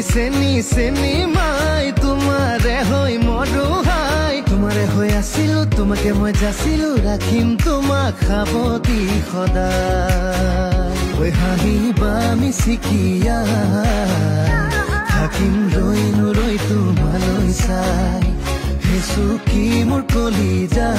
চেনি চেনি মাই তোমাৰে হৈ মৰুহাই তোমাৰে হৈ আছিলো তোমাকে মই যাচিলো ৰাখিম তোমাক সাৱতি সদায় ঐ হাঁহিবা মিচিকিয়া থাকিম ৰৈ নৰৈ তোমালৈ চাই হেচু কি মোৰ কলিজা